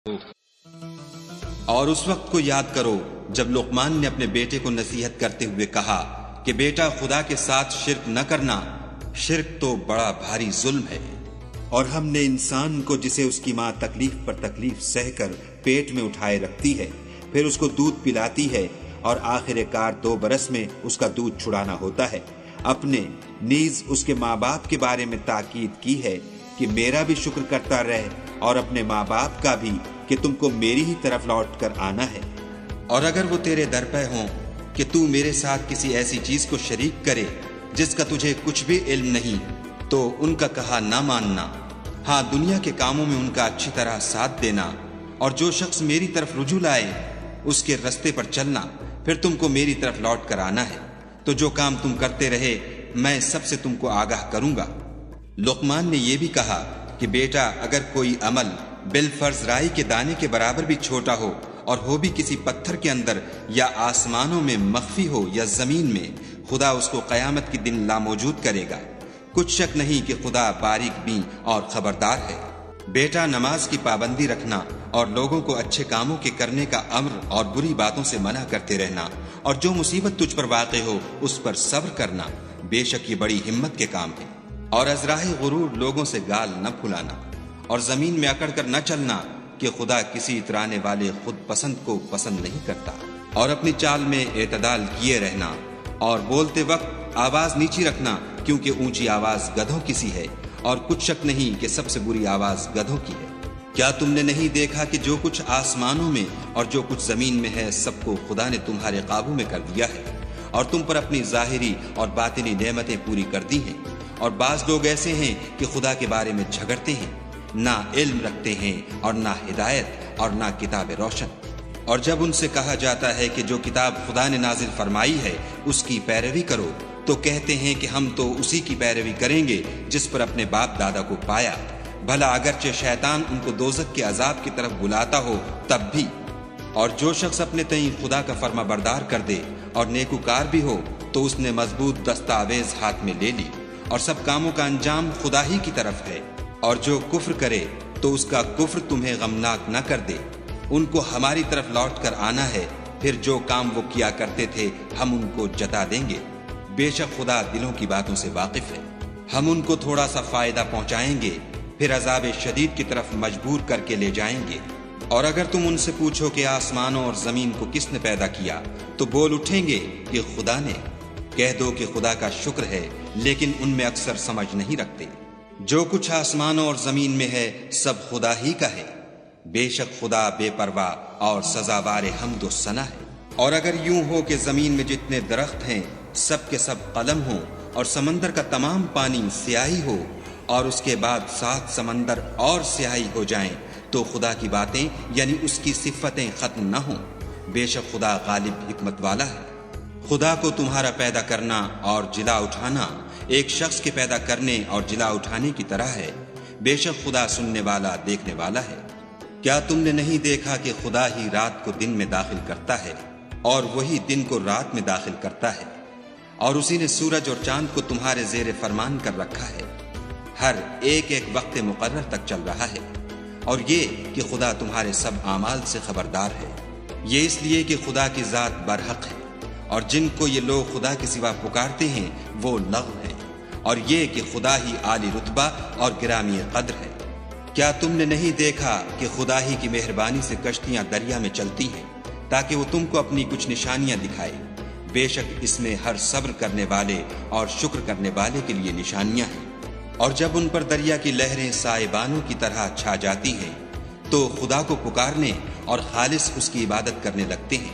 اور اس وقت کو یاد کرو جب لقمان نے اپنے بیٹے کو نصیحت کرتے ہوئے کہا کہ بیٹا خدا کے ساتھ شرک نہ کرنا، شرک تو بڑا بھاری ظلم ہے۔ اور ہم نے انسان کو جسے اس کی ماں تکلیف پر تکلیف سہ کر پیٹ میں اٹھائے رکھتی ہے، پھر اس کو دودھ پلاتی ہے اور آخر کار 2 برس میں اس کا دودھ چھڑانا ہوتا ہے، اپنے نیز اس کے ماں باپ کے بارے میں تاکید کی ہے کہ میرا بھی شکر کرتا رہے اور اپنے ماں باپ کا بھی کہ تم کو میری ہی طرف لوٹ کر آنا ہے۔ اور اگر وہ تیرے در پہ ہوں کہ تو میرے ساتھ کسی ایسی چیز کو شریک کرے جس کا تجھے کچھ بھی علم نہیں، تو ان کا کہا نہ ماننا، ہاں دنیا کے کاموں میں ان کا اچھی طرح ساتھ دینا، اور جو شخص میری طرف رجوع لائے اس کے رستے پر چلنا، پھر تم کو میری طرف لوٹ کر آنا ہے، تو جو کام تم کرتے رہے میں سب سے تم کو آگاہ کروں گا۔ لقمان نے یہ بھی کہا کہ بیٹا اگر کوئی عمل بالفرض رائی کے دانے کے برابر بھی چھوٹا ہو اور ہو بھی کسی پتھر کے اندر یا آسمانوں میں مخفی ہو یا زمین میں، خدا اس کو قیامت کے دن لاموجود کرے گا۔ کچھ شک نہیں کہ خدا باریک بین اور خبردار ہے۔ بیٹا نماز کی پابندی رکھنا اور لوگوں کو اچھے کاموں کے کرنے کا امر اور بری باتوں سے منع کرتے رہنا، اور جو مصیبت تجھ پر واقع ہو اس پر صبر کرنا، بے شک یہ بڑی ہمت کے کام ہے۔ اور از راہ غرور لوگوں سے گال نہ پھلانا، اور زمین میں اکڑ کر نہ چلنا کہ خدا کسی اترانے والے خود پسند کو پسند نہیں کرتا۔ اور اپنی چال میں اعتدال کیے رہنا، اور بولتے وقت آواز نیچی رکھنا، کیونکہ اونچی آواز گدھوں کی سی ہے، اور کچھ شک نہیں کہ سب سے بری آواز گدھوں کی ہے۔ کیا تم نے نہیں دیکھا کہ جو کچھ آسمانوں میں اور جو کچھ زمین میں ہے سب کو خدا نے تمہارے قابو میں کر دیا ہے، اور تم پر اپنی ظاہری اور باطنی نعمتیں پوری کر دی ہیں۔ اور بعض لوگ ایسے ہیں کہ خدا کے بارے میں جھگڑتے ہیں، نہ علم رکھتے ہیں اور نہ ہدایت اور نہ کتاب روشن۔ اور جب ان سے کہا جاتا ہے کہ جو کتاب خدا نے نازل فرمائی ہے اس کی پیروی کرو، تو کہتے ہیں کہ ہم تو اسی کی پیروی کریں گے جس پر اپنے باپ دادا کو پایا، بھلا اگرچہ شیطان ان کو دوزخ کے عذاب کی طرف بلاتا ہو تب بھی۔ اور جو شخص اپنے تئیں خدا کا فرما بردار کر دے اور نیکوکار بھی ہو، تو اس نے مضبوط دستاویز ہاتھ میں لے لی، اور سب کاموں کا انجام خدا ہی کی طرف ہے۔ اور جو کفر کرے تو اس کا کفر تمہیں غمناک نہ کر دے، ان کو ہماری طرف لوٹ کر آنا ہے، پھر جو کام وہ کیا کرتے تھے ہم ان کو جتا دیں گے۔ بے شک خدا دلوں کی باتوں سے واقف ہے۔ ہم ان کو تھوڑا سا فائدہ پہنچائیں گے، پھر عذاب شدید کی طرف مجبور کر کے لے جائیں گے۔ اور اگر تم ان سے پوچھو کہ آسمانوں اور زمین کو کس نے پیدا کیا، تو بول اٹھیں گے کہ خدا نے۔ کہہ دو کہ خدا کا شکر ہے، لیکن ان میں اکثر سمجھ نہیں رکھتے۔ جو کچھ آسمانوں اور زمین میں ہے سب خدا ہی کا ہے، بے شک خدا بے پرواہ اور سزاوار حمد و ثنا ہے۔ اور اگر یوں ہو کہ زمین میں جتنے درخت ہیں سب کے سب قلم ہوں، اور سمندر کا تمام پانی سیاہی ہو، اور اس کے بعد 7 سمندر اور سیاہی ہو جائیں، تو خدا کی باتیں یعنی اس کی صفتیں ختم نہ ہوں۔ بے شک خدا غالب حکمت والا ہے۔ خدا کو تمہارا پیدا کرنا اور جلا اٹھانا ایک شخص کے پیدا کرنے اور جلا اٹھانے کی طرح ہے۔ بے شک خدا سننے والا دیکھنے والا ہے۔ کیا تم نے نہیں دیکھا کہ خدا ہی رات کو دن میں داخل کرتا ہے اور وہی دن کو رات میں داخل کرتا ہے، اور اسی نے سورج اور چاند کو تمہارے زیر فرمان کر رکھا ہے، ہر ایک ایک وقت مقرر تک چل رہا ہے۔ اور یہ کہ خدا تمہارے سب اعمال سے خبردار ہے۔ یہ اس لیے کہ خدا کی ذات برحق ہے، اور جن کو یہ لوگ خدا کے سوا پکارتے ہیں وہ لغو ہیں، اور یہ کہ خدا ہی عالی رتبہ اور گرامی قدر ہے۔ کیا تم نے نہیں دیکھا کہ خدا ہی کی مہربانی سے کشتیاں دریا میں چلتی ہیں تاکہ وہ تم کو اپنی کچھ نشانیاں دکھائے؟ بے شک اس میں ہر صبر کرنے والے اور شکر کرنے والے کے لیے نشانیاں ہیں۔ اور جب ان پر دریا کی لہریں سائبانوں کی طرح چھا جاتی ہیں تو خدا کو پکارنے اور خالص اس کی عبادت کرنے لگتے ہیں۔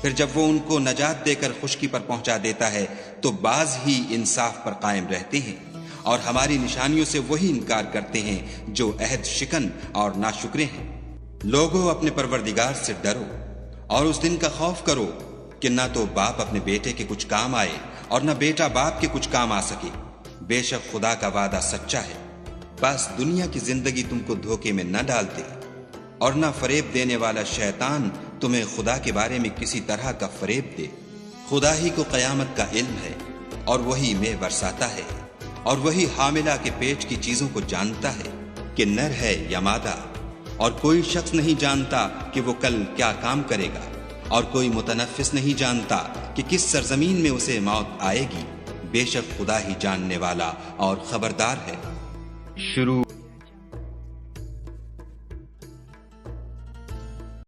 پھر جب وہ ان کو نجات دے کر خشکی پر پہنچا دیتا ہے تو بعض ہی انصاف پر قائم رہتے ہیں، اور ہماری نشانیوں سے وہی انکار کرتے ہیں جو عہد شکن اور ناشکرے ہیں۔ لوگوں اپنے پروردگار سے ڈرو اور اس دن کا خوف کرو کہ نہ تو باپ اپنے بیٹے کے کچھ کام آئے اور نہ بیٹا باپ کے کچھ کام آ سکے۔ بے شک خدا کا وعدہ سچا ہے۔ بس دنیا کی زندگی تم کو دھوکے میں نہ ڈال دے، اور نہ فریب دینے والا شیطان تمہیں خدا کے بارے میں کسی طرح کا فریب دے۔ خدا ہی کو قیامت کا علم ہے، اور وہی مے برساتا ہے، اور وہی حاملہ کے پیٹ کی چیزوں کو جانتا ہے کہ نر ہے یا مادہ، اور کوئی شخص نہیں جانتا کہ وہ کل کیا کام کرے گا، اور کوئی متنفس نہیں جانتا کہ کس سرزمین میں اسے موت آئے گی۔ بے شک خدا ہی جاننے والا اور خبردار ہے۔ شروع